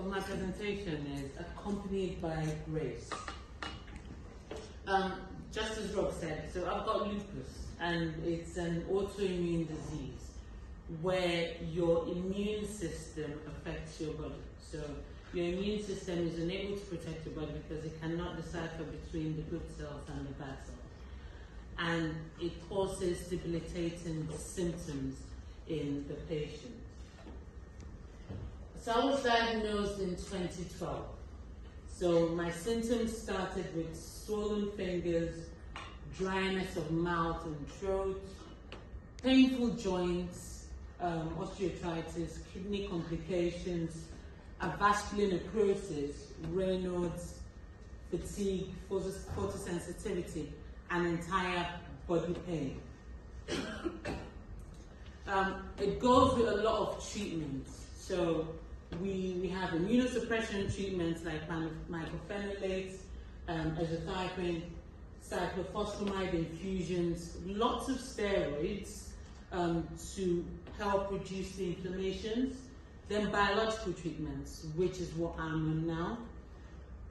my presentation is accompanied by grace. Just as Rob said, so I've got lupus, and it's an autoimmune disease where your immune system affects your body. So your immune system is unable to protect your body because it cannot decipher between the good cells and the bad cells. And it causes debilitating symptoms in the patient. So I was diagnosed in 2012. So my symptoms started with swollen fingers, dryness of mouth and throat, painful joints, osteoarthritis, kidney complications, avascular necrosis, Raynaud's, fatigue, photosensitivity, and entire body pain. It goes with a lot of treatments. So we have immunosuppression treatments like mycophenolates, azathioprine, cyclophosphamide infusions, lots of steroids to help reduce the inflammations, then biological treatments, which is what I'm on now.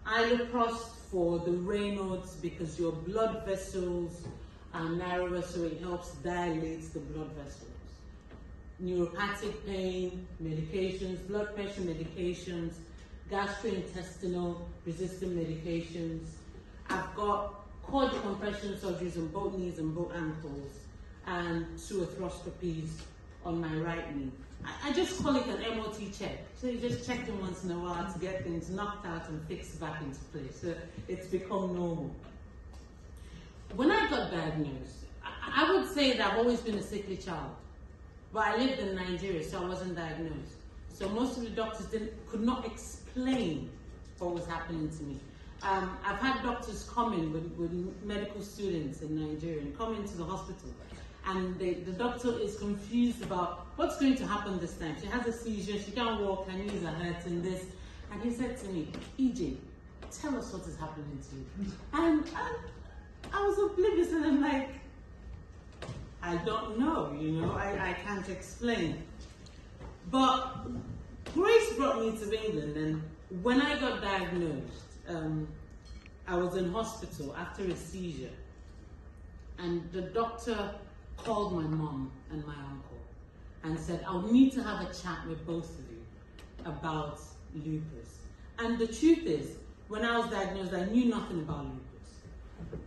Iloprost for the Raynaud's because your blood vessels are narrower, so it helps dilate the blood vessels. Neuropathic pain medications, blood pressure medications, gastrointestinal resistant medications. I've got cord compression surgeries on both knees and both ankles, and 2 arthroscopies on my right knee. I just call it an MOT check. So you just check them once in a while to get things knocked out and fixed back into place. So it's become normal. When I got diagnosed, I would say that I've always been a sickly child. But I lived in Nigeria, so I wasn't diagnosed. So most of the doctors could not explain what was happening to me. I've had doctors come in with medical students in Nigeria and come into the hospital, and the doctor is confused about what's going to happen this time. She has a seizure, she can't walk, her knees are hurting, this. And he said to me, EJ, tell us what is happening to you. And I was oblivious, and I'm like, I don't know, you know, I can't explain. But Grace brought me to England, and when I got diagnosed, I was in hospital after a seizure, and the doctor called my mom and my uncle and said, I'll need to have a chat with both of you about lupus. And the truth is, when I was diagnosed, I knew nothing about lupus.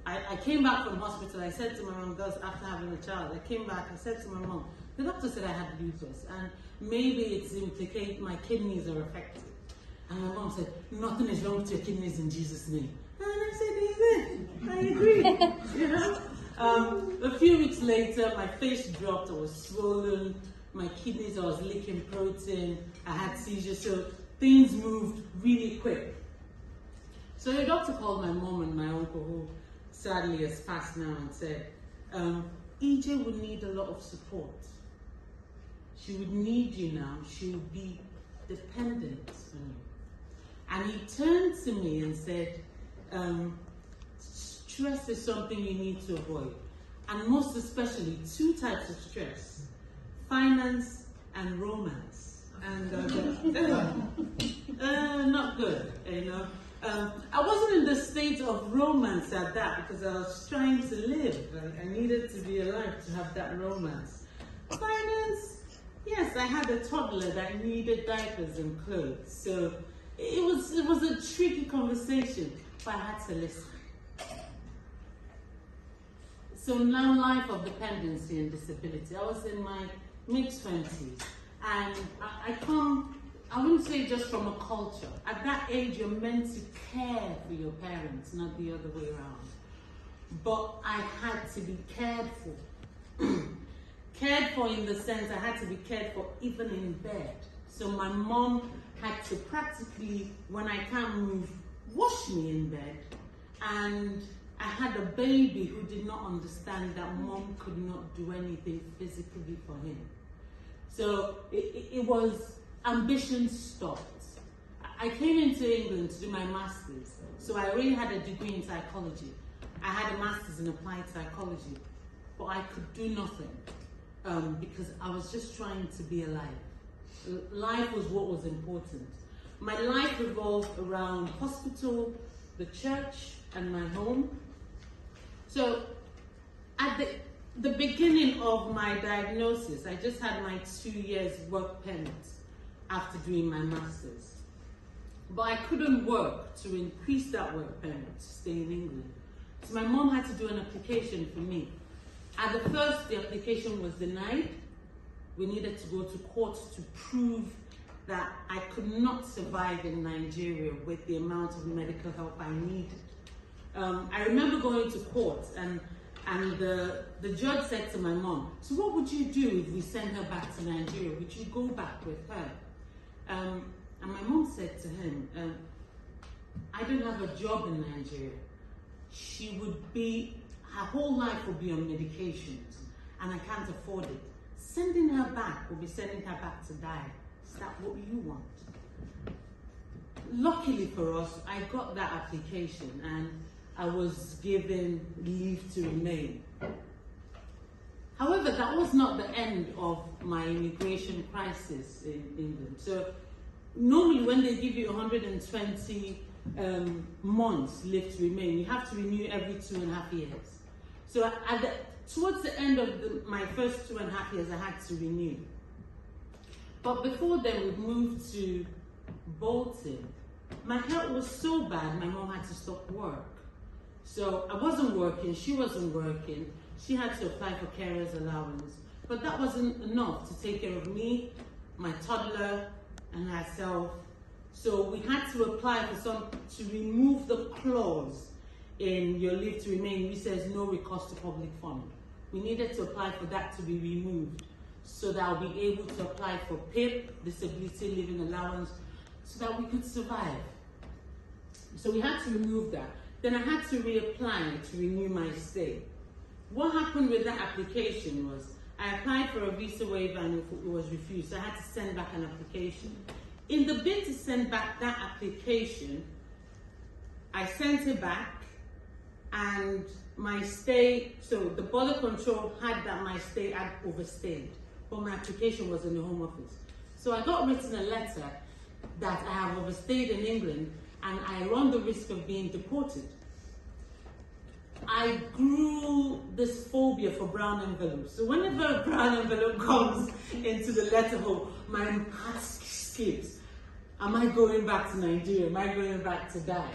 I came back from hospital, I said to my mom, after having a child, I came back, I said to my mom, the doctor said I had lupus, and maybe it's implicated, my kidneys are affected. And my mom said, nothing is wrong with your kidneys in Jesus' name. And I said, amen, I agree, you know. A few weeks later, my face dropped, I was swollen, my kidneys, I was leaking protein, I had seizures, so things moved really quick. So the doctor called my mom and my uncle, who sadly has passed now, and said, EJ would need a lot of support. She would need you now, she would be dependent on you. And he turned to me and said, stress is something you need to avoid. And most especially, 2 types of stress, finance and romance. And not good, you know. I wasn't in the state of romance at that because I was trying to live. I needed to be alive to have that romance. Finance, yes, I had a toddler that needed diapers and clothes. So it was a tricky conversation, but I had to listen. So now, life of dependency and disability. I was in my mid-20s, and I wouldn't say just from a culture. At that age, you're meant to care for your parents, not the other way around. But I had to be cared for. Cared for in the sense I had to be cared for even in bed. So my mom had to practically, when I can't move, wash me in bed. And I had a baby who did not understand that mom could not do anything physically for him. So it was, ambition stopped. I came into England to do my master's. So I already had a degree in psychology. I had a master's in applied psychology. But I could do nothing because I was just trying to be alive. Life was what was important. my life revolved around hospital, the church, and my home. So at the beginning of my diagnosis, I just had my 2 years work permit after doing my master's. But I couldn't work to increase that work permit to stay in England. So my mom had to do an application for me. At the first, the application was denied. We needed to go to court to prove that I could not survive in Nigeria with the amount of medical help I needed. I remember going to court and the judge said to my mom, so what would you do if we send her back to Nigeria? Would you go back with her? And my mom said to him, I don't have a job in Nigeria. Her whole life will be on medications and I can't afford it. Sending her back will be sending her back to die. Is that what you want? Luckily for us, I got that application and I was given leave to remain. However, that was not the end of my immigration crisis in England. So normally when they give you 120 months leave to remain, you have to renew every 2.5 years. So towards the end of my first 2.5 years, I had to renew. But before then, we moved to Bolton. My health was so bad, my mom had to stop work. So I wasn't working, she wasn't working. She had to apply for carer's allowance. But that wasn't enough to take care of me, my toddler, and herself. So we had to apply to remove the clause in your leave to remain, which says no recourse to public fund. We needed to apply for that to be removed so that I'll be able to apply for PIP, disability living allowance, so that we could survive. So we had to remove that. Then I had to reapply to renew my stay. What happened with that application was I applied for a visa waiver and it was refused, so I had to send back an application. In the bid to send back that application, I sent it back and my stay, so the border control had that my stay had overstayed, but my application was in the Home Office. So I got written a letter that I have overstayed in England and I run the risk of being deported. I grew this phobia for brown envelopes. So whenever a brown envelope comes into the letter hole, my heart skips. Am I going back to Nigeria? Am I going back to die?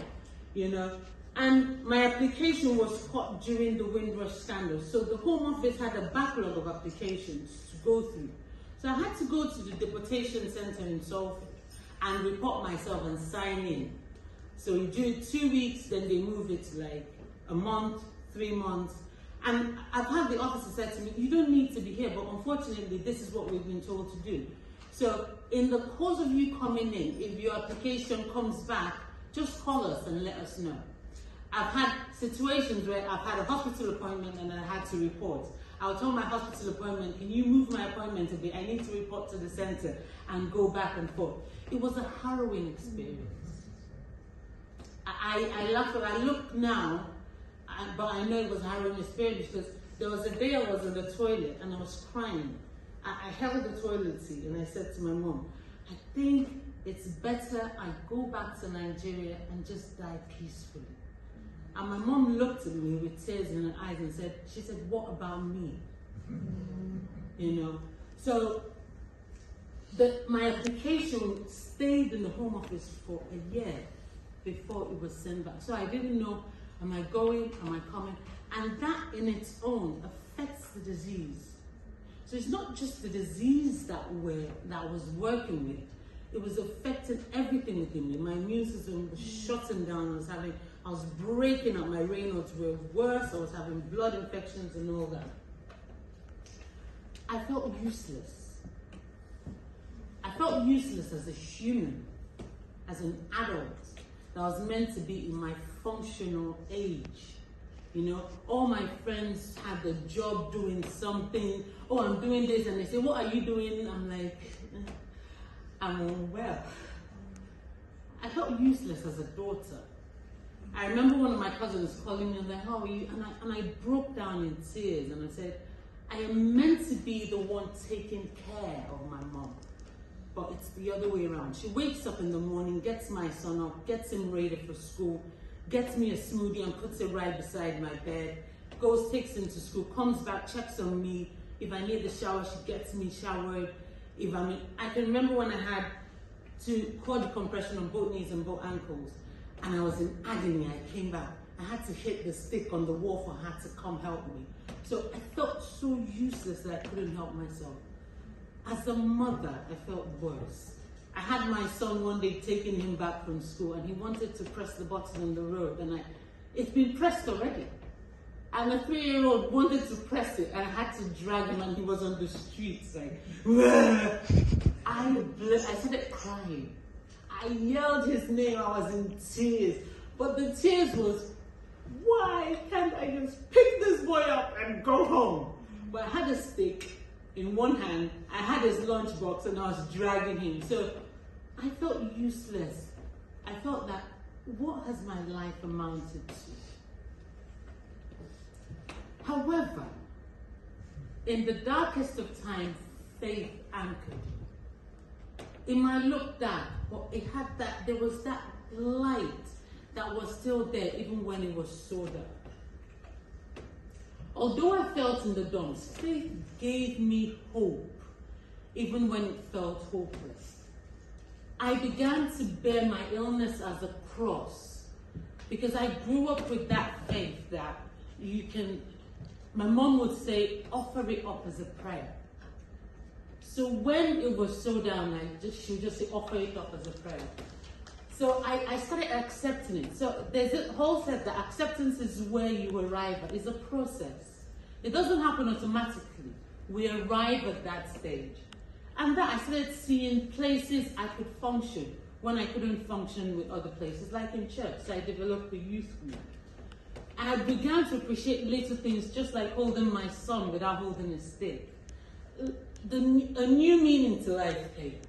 You know? And my application was caught during the Windrush scandal. So the Home Office had a backlog of applications to go through. So I had to go to the deportation center in Salford and report myself and sign in. So you do it 2 weeks, then they move it to like a month, 3 months. And I've had the officer say to me, you don't need to be here, but unfortunately, this is what we've been told to do. So in the course of you coming in, if your application comes back, just call us and let us know. I've had situations where I've had a hospital appointment and I had to report. I'll tell my hospital appointment, can you move my appointment a bit? I need to report to the center and go back and forth. It was a harrowing experience. I laugh when I look now, but I know it was a harrowing experience because there was a day I was in the toilet and I was crying. I held the toilet seat and I said to my mom, I think it's better I go back to Nigeria and just die peacefully. And my mom looked at me with tears in her eyes and she said, what about me? You know, so my application stayed in the Home Office for a year before it was sent back. So I didn't know, am I going, am I coming? And that in its own affects the disease. So it's not just the disease that I was working with, it was affecting everything within me. My immune system was shutting down, I was breaking up, my Raynaud's were worse, I was having blood infections and all that. I felt useless. I felt useless as a human, as an adult that was meant to be in my functional age. You know, all my friends had a job doing something. Oh, I'm doing this, and they say, what are you doing? I'm like, I'm unwell. I felt useless as a daughter. I remember one of my cousins calling me and like, how are you? And I broke down in tears and I said, I am meant to be the one taking care of my mom. but it's the other way around. She wakes up in the morning, gets my son up, gets him ready for school, gets me a smoothie and puts it right beside my bed, goes, takes him to school, comes back, checks on me. If I need the shower, she gets me showered. I can remember when I had to cord compression on both knees and both ankles, and I was in agony. I came back. I had to hit the stick on the wall for her to come help me. So I felt so useless that I couldn't help myself. As a mother, I felt worse. I had my son one day taking him back from school, and he wanted to press the button on the road, and it's been pressed already. And a 3-year-old wanted to press it, and I had to drag him, and he was on the streets like, I started crying. I yelled his name, I was in tears. But the tears was, why can't I just pick this boy up and go home? But I had a stick in one hand, I had his lunchbox, and I was dragging him. So I felt useless. I felt that, what has my life amounted to? However, in the darkest of times, faith anchored. It might look dark, but there was that light that was still there even when it was so dark. Although I felt in the dumps, faith gave me hope, even when it felt hopeless. I began to bear my illness as a cross, because I grew up with that faith that my mom would say, offer it up as a prayer. So when it was so down, she would just say, offer it up as a prayer. So I started accepting it. So there's a whole set that acceptance is where you arrive at. It's a process. It doesn't happen automatically. We arrive at that stage. And that I started seeing places I could function when I couldn't function with other places, like in church. So I developed a youth group. And I began to appreciate little things, just like holding my son without holding his stick. A new meaning to life came.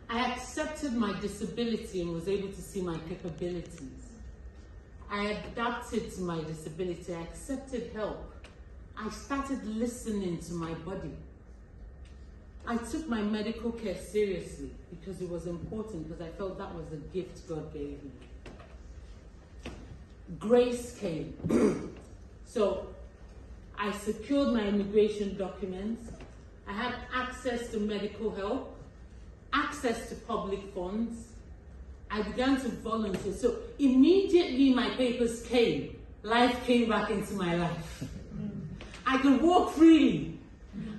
I accepted my disability and was able to see my capabilities. I adapted to my disability. I accepted help. I started listening to my body. I took my medical care seriously because it was important, because I felt that was a gift God gave me. Grace came. So I secured my immigration documents. I had access to medical help, access to public funds. I began to volunteer. So immediately my papers came, life came back into my life. I could walk freely.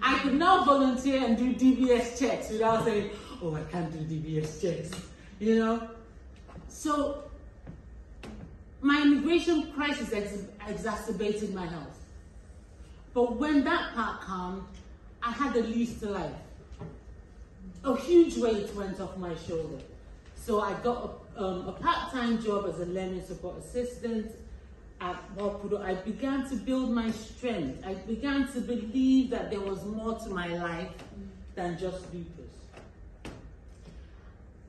I could now volunteer and do DBS checks without saying, oh, I can't do DBS checks, you know? So my immigration crisis exacerbated my health. But when that part calmed, I had a lease to life. A huge weight went off my shoulder. So I got a part-time job as a learning support assistant at Wapudo. I began to build my strength. I began to believe that there was more to my life than just lupus.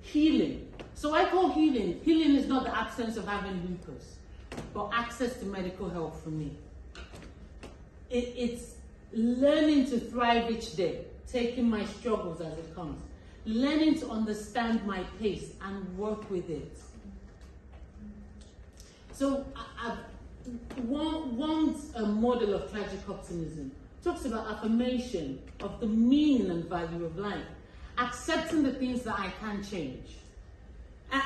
Healing. So I call healing is not the absence of having lupus, but access to medical help for me. It's learning to thrive each day, taking my struggles as it comes, learning to understand my pace and work with it. So one model of tragic optimism talks about affirmation of the meaning and value of life, accepting the things that I can change.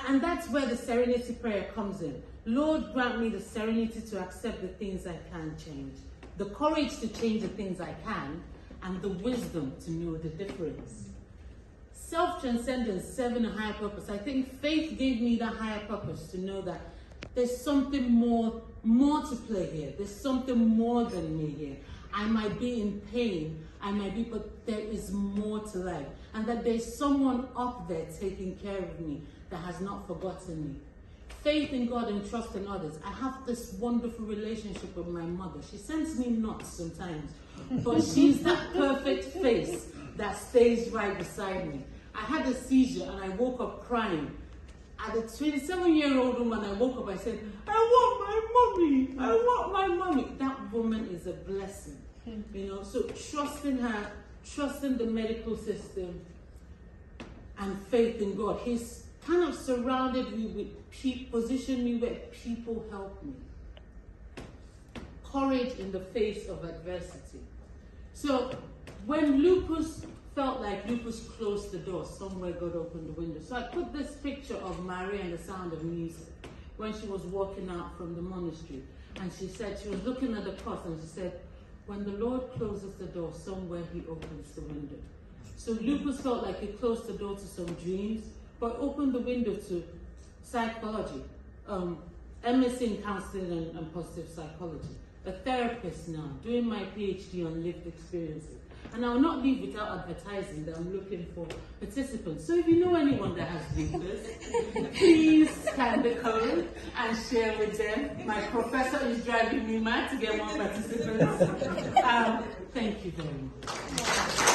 And that's where the serenity prayer comes in. Lord, grant me the serenity to accept the things I can change, the courage to change the things I can, and the wisdom to know the difference. Self-transcendence, serving a higher purpose. I think faith gave me that higher purpose to know that there's something more to play here. There's something more than me here. I might be in pain, but there is more to life. And that there's someone up there taking care of me that has not forgotten me. Faith in God and trust in others. I have this wonderful relationship with my mother. She sends me nuts sometimes, but she's that perfect face that stays right beside me. I had a seizure and I woke up crying. At a 27-year-old woman, I woke up, I said, I want my mommy, I want my mommy. That woman is a blessing, you know. So trusting her, trusting the medical system, and faith in God. He's kind of surrounded me with positioned me where people help me. Courage in the face of adversity. So when lupus felt like lupus closed the door, somewhere God opened the window. So I put this picture of Maria and the Sound of Music when she was walking out from the monastery. And she said, she was looking at the cross and she said, when the Lord closes the door, somewhere he opens the window. So lupus felt like it closed the door to some dreams, but opened the window to psychology, MSc in counseling and positive psychology. A therapist now, doing my PhD on lived experiences. And I will not leave without advertising that I'm looking for participants. So if you know anyone that has lupus, please scan the code and share with them. My professor is driving me mad to get more participants. Thank you very much.